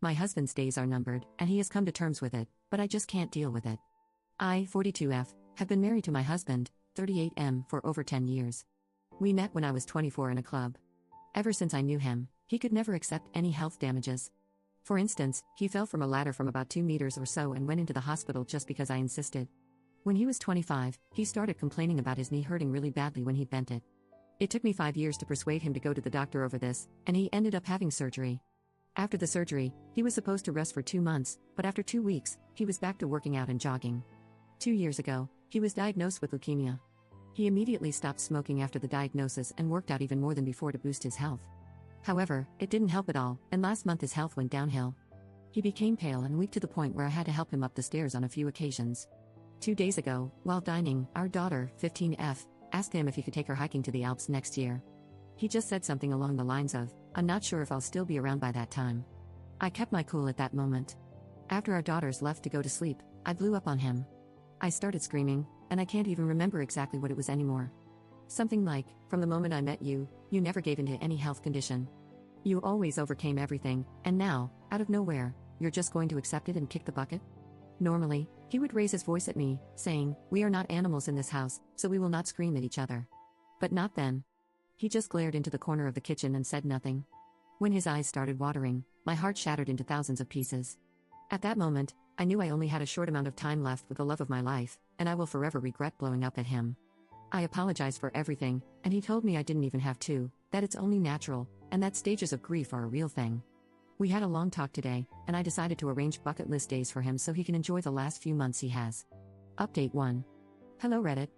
My husband's days are numbered, and he has come to terms with it, but I just can't deal with it. I, 42F, have been married to my husband, 38M, for over 10 years. We met when I was 24 in a club. Ever since I knew him, he could never accept any health damages. For instance, he fell from a ladder from about 2 meters or so and went into the hospital just because I insisted. When he was 25, he started complaining about his knee hurting really badly when he bent it. It took me 5 years to persuade him to go to the doctor over this, and he ended up having surgery. After the surgery, he was supposed to rest for 2 months, but after 2 weeks, he was back to working out and jogging. 2 years ago, he was diagnosed with leukemia. He immediately stopped smoking after the diagnosis and worked out even more than before to boost his health. However, it didn't help at all, and last month his health went downhill. He became pale and weak to the point where I had to help him up the stairs on a few occasions. 2 days ago, while dining, our daughter, 15F, asked him if he could take her hiking to the Alps next year. He just said something along the lines of, "I'm not sure if I'll still be around by that time." I kept my cool at that moment. After our daughters left to go to sleep, I blew up on him. I started screaming, and I can't even remember exactly what it was anymore. Something like, "From the moment I met you, you never gave in to any health condition. You always overcame everything, and now, out of nowhere, you're just going to accept it and kick the bucket?" Normally, he would raise his voice at me, saying, "We are not animals in this house, so we will not scream at each other." But not then. He just glared into the corner of the kitchen and said nothing. When his eyes started watering, my heart shattered into thousands of pieces. At that moment, I knew I only had a short amount of time left with the love of my life, and I will forever regret blowing up at him. I apologized for everything, and he told me I didn't even have to, that it's only natural, and that stages of grief are a real thing. We had a long talk today, and I decided to arrange bucket list days for him so he can enjoy the last few months he has. Update 1. Hello Reddit.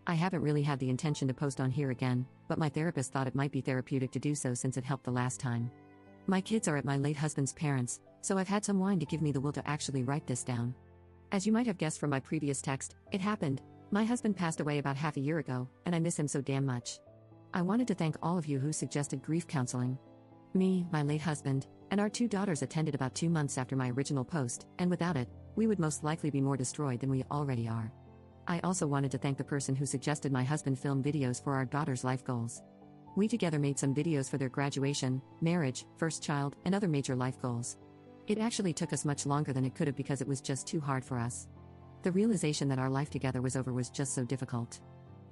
I haven't really had the intention to post on here again, but my therapist thought it might be therapeutic to do so since it helped the last time. My kids are at my late husband's parents', so I've had some wine to give me the will to actually write this down. As you might have guessed from my previous text, it happened. My husband passed away about half a year ago, and I miss him so damn much. I wanted to thank all of you who suggested grief counseling. Me, my late husband, and our 2 daughters attended about 2 months after my original post, and without it, we would most likely be more destroyed than we already are. I also wanted to thank the person who suggested my husband film videos for our daughters' life goals. We together made some videos for their graduation, marriage, first child, and other major life goals. It actually took us much longer than it could have because it was just too hard for us. The realization that our life together was over was just so difficult.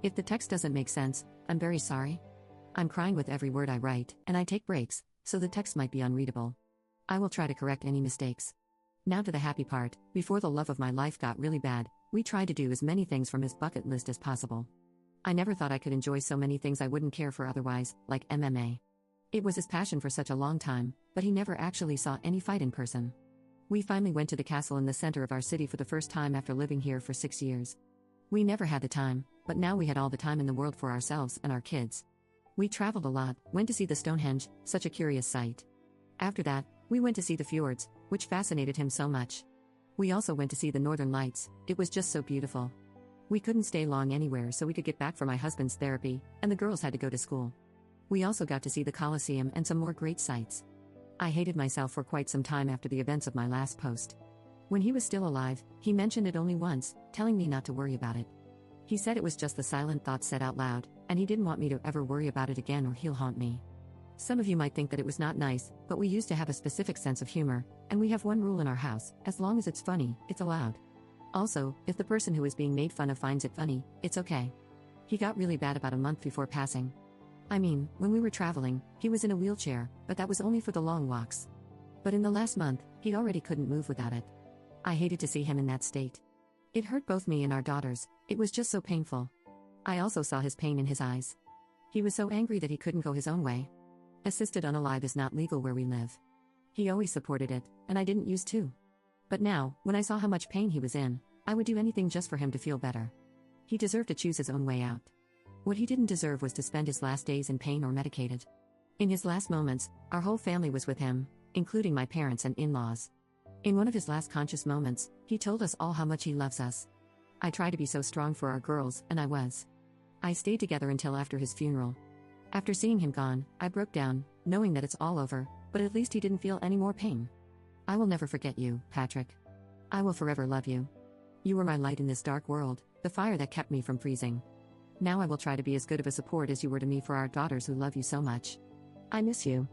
If the text doesn't make sense, I'm very sorry. I'm crying with every word I write, and I take breaks, so the text might be unreadable. I will try to correct any mistakes. Now to the happy part. Before the love of my life got really bad, we tried to do as many things from his bucket list as possible. I never thought I could enjoy so many things I wouldn't care for otherwise, like MMA. It was his passion for such a long time, but he never actually saw any fight in person. We finally went to the castle in the center of our city for the first time after living here for 6 years. We never had the time, but now we had all the time in the world for ourselves and our kids. We traveled a lot, went to see the Stonehenge, such a curious sight. After that, we went to see the fjords, which fascinated him so much. We also went to see the northern lights. It was just so beautiful. We couldn't stay long anywhere so we could get back for my husband's therapy, and the girls had to go to school. We also got to see the Colosseum and some more great sights. I hated myself for quite some time after the events of my last post. When he was still alive, he mentioned it only once, telling me not to worry about it. He said it was just the silent thoughts said out loud, and he didn't want me to ever worry about it again or he'll haunt me. Some of you might think that it was not nice, but we used to have a specific sense of humor, and we have one rule in our house: as long as it's funny, it's allowed. Also, if the person who is being made fun of finds it funny, it's okay. He got really bad about a month before passing. I mean, when we were traveling, he was in a wheelchair, but that was only for the long walks. But in the last month, he already couldn't move without it. I hated to see him in that state. It hurt both me and our daughters. It was just so painful. I also saw his pain in his eyes. He was so angry that he couldn't go his own way. Assisted unalive is not legal where we live. He always supported it, and I didn't used to. But now, when I saw how much pain he was in, I would do anything just for him to feel better. He deserved to choose his own way out. What he didn't deserve was to spend his last days in pain or medicated. In his last moments, our whole family was with him, including my parents and in-laws. In one of his last conscious moments, he told us all how much he loves us. I tried to be so strong for our girls, and I was. I stayed together until after his funeral. After seeing him gone, I broke down, knowing that it's all over, but at least he didn't feel any more pain. I will never forget you, Patrick. I will forever love you. You were my light in this dark world, the fire that kept me from freezing. Now I will try to be as good of a support as you were to me for our daughters who love you so much. I miss you.